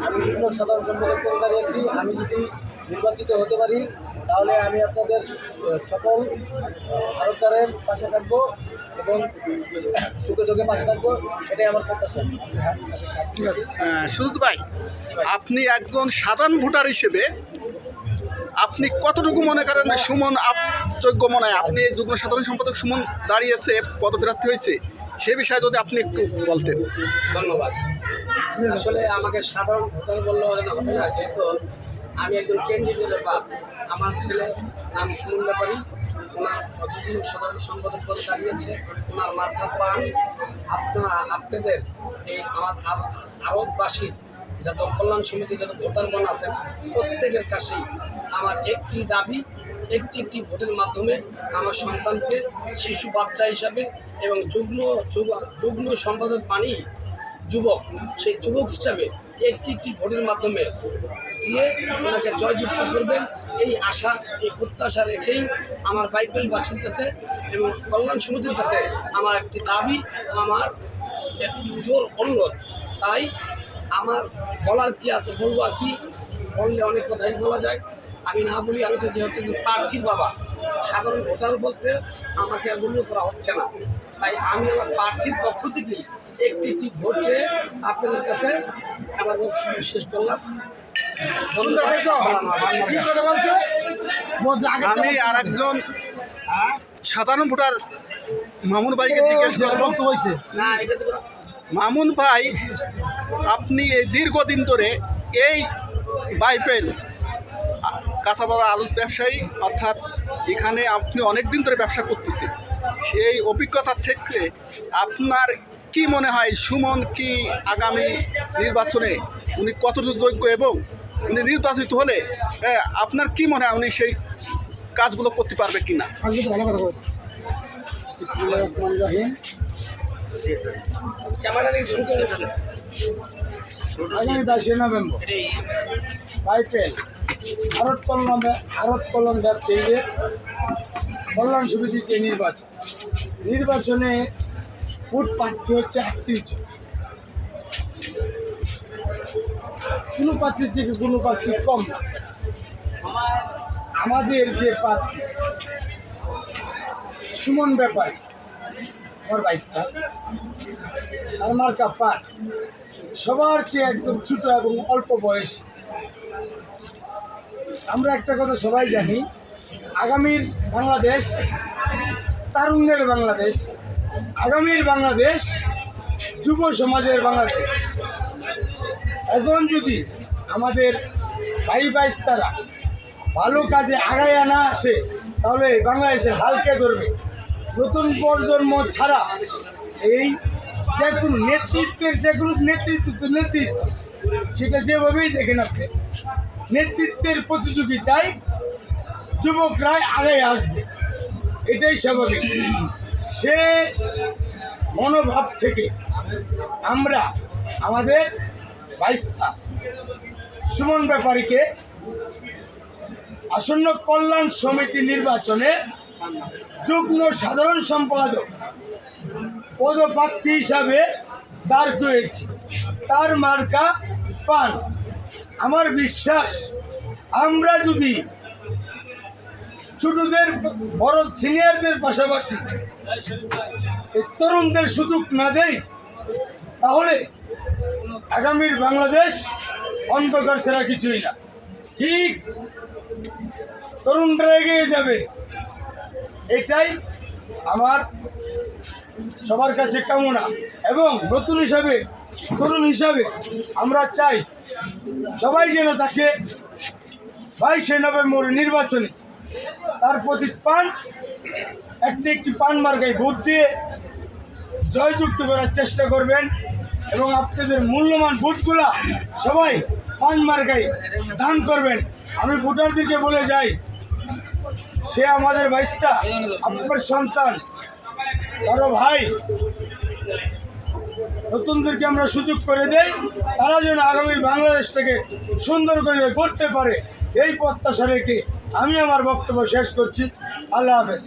আমি সাধারণ সম্পাদক করে দাঁড়িয়েছি। আমি যদি নির্বাচিত হতে পারি তাহলে আমি আপনাদের সকল ভারতদারের পাশে থাকবো এবং সুখে দুঃখে পাশে থাকবো, এটাই আমার প্রত্যাশা। সুরজ ভাই, আপনি একজন সাধারণ ভোটার হিসেবে আপনি কতটুকু মনে করেন সুমন যোগ্য মনে হয়? আপনি যুগ্ম সাধারণ সম্পাদক সুমন দাঁড়িয়েছে, পদপ্রার্থী হয়েছে, সে বিষয়ে যদি আপনি একটু বলতেন। ধন্যবাদ। আসলে আমাকে সাধারণ ভোটার বললে হবে না, যেহেতু আমি একজন ক্যান্ডিডেটের বাপ। আমার ছেলে নাম সুমন ব্যাপারী, ওনার যুগ্ম সাধারণ সম্পাদক পদে দাঁড়িয়েছে। ওনার মার্কা পান। আপনাদের এই আমার আরতবাসীর যত কল্যাণ সমিতি যত ভোটারগণ আছেন প্রত্যেকের কাছেই আমার একটি দাবি, একটি ভোটের মাধ্যমে আমার সন্তানকে শিশু বাচ্চা হিসাবে এবং যুগ্ম সম্পাদক মানেই যুবক, সেই যুবক হিসাবে একটি ভোটের মাধ্যমে দিয়ে ওনাকে জয়যুক্ত করবেন, এই আশা এই প্রত্যাশা রেখেই আমার বাইবেলবাসীর কাছে এবং কল্যাণ সমিতির কাছে আমার একটি দাবি, আমার জোর অনুরোধ। তাই আমার বলার কি আছে, বলবো আর কি, বললে অনেক কথাই বলা যায়। আমি না বলি, আমি তো যেহেতু প্রার্থীর বাবা, সাধারণ ভোটার বলতে আমাকে আর গণ্য করা হচ্ছে না। তাই আমি আমার প্রার্থীর পক্ষ থেকেই একটি ভোট চেয়ে আপনাদের কাছে আমার বক্তব্য শেষ করলাম। আমি আর একজন সাধারণ ভোটার মামুন ভাইকে জিজ্ঞেস করবো। মামুন ভাই, আপনি এই দীর্ঘদিন ধরে এই বাইপেল কাঁচাপাড়া আলুর ব্যবসায়ী, অর্থাৎ এখানে আপনি অনেক দিন ধরে ব্যবসা করতেছেন, সেই অভিজ্ঞতা থেকে আপনার কি মনে হয় সুমন কি আগামী নির্বাচনে উনি কতটুকু যোগ্য এবং উনি নির্বাচিত হলে আপনার কি মনে হয় উনি সেই কাজগুলো করতে পারবে কি না? আগামী 10 নভেম্বর বাইপেল আরত কল্যাণ ব্যবসায়ীদের কল্যাণ সমিতির যে নির্বাচনে ভোট প্রার্থী হচ্ছে 38 জন। কোনো প্রার্থীর থেকে কোনো প্রার্থী কম না। আমাদের যে প্রার্থী সুমন ব্যাপারী, আমার বাইস্তা, তার মার্কা পান, সবার চেয়ে একদম ছোট এবং অল্প বয়স। আমরা একটা কথা সবাই জানি, আগামীর বাংলাদেশ তারুণ্যের বাংলাদেশ, আগামীর বাংলাদেশ যুব সমাজের বাংলাদেশ। এখন যদি আমাদের ভাই বাইস্তারা ভালো কাজে আগায় না আসে তাহলে বাংলাদেশের হালকে ধরবে। নতুন প্রজন্ম ছাড়া এই যে কোনো নেতৃত্ব সেটা যেভাবেই দেখেন আপনি, নেতৃত্বের প্রতিযোগিতায় যুবকরাই আগে আসবে, এটাই স্বাভাবিক। সে মনোভাব থেকে আমরা আমাদের বাইস্তা সুমন ব্যাপারীকে আসন্ন কল্যাণ সমিতি নির্বাচনে যুগ্ম সাধারণ সম্পাদক পদপ্রার্থী হিসাবে দাঁড় করেছি। তার মার্কা পান। আমার বিশ্বাস, আমরা যদি ছোটদের বড় সিনিয়রদের পাশাপাশি তরুণদের সুযোগ না দেই তাহলে আগামীর বাংলাদেশ অন্ধকার ছাড়া কিছুই না। ঠিক তরুণরা এগিয়ে যাবে, এটাই আমার সবার কাছে কামনা। এবং তরুণ হিসাবে আমরা চাই সবাই যেন তাকে 22 নভেম্বর নির্বাচনে তার প্রতি একটি পান মার্কায় ভোট দিয়ে জয়যুক্ত করার চেষ্টা করবেন এবং আপনাদের মূল্যবান ভোটগুলা সবাই পান মার্কায় দান করবেন। আমি ভোটারদেরকে বলে যাই, সে আমাদের বাইস্তা, আপনার সন্তান, বড় ভাই। নতুনদেরকে আমরা সুযোগ করে দেই, তারা যেন আগামী বাংলাদেশটাকে সুন্দর করে করতে পারে, এই প্রত্যাশা রেখে আমি আমার বক্তব্য শেষ করছি। আল্লাহ হাফেজ।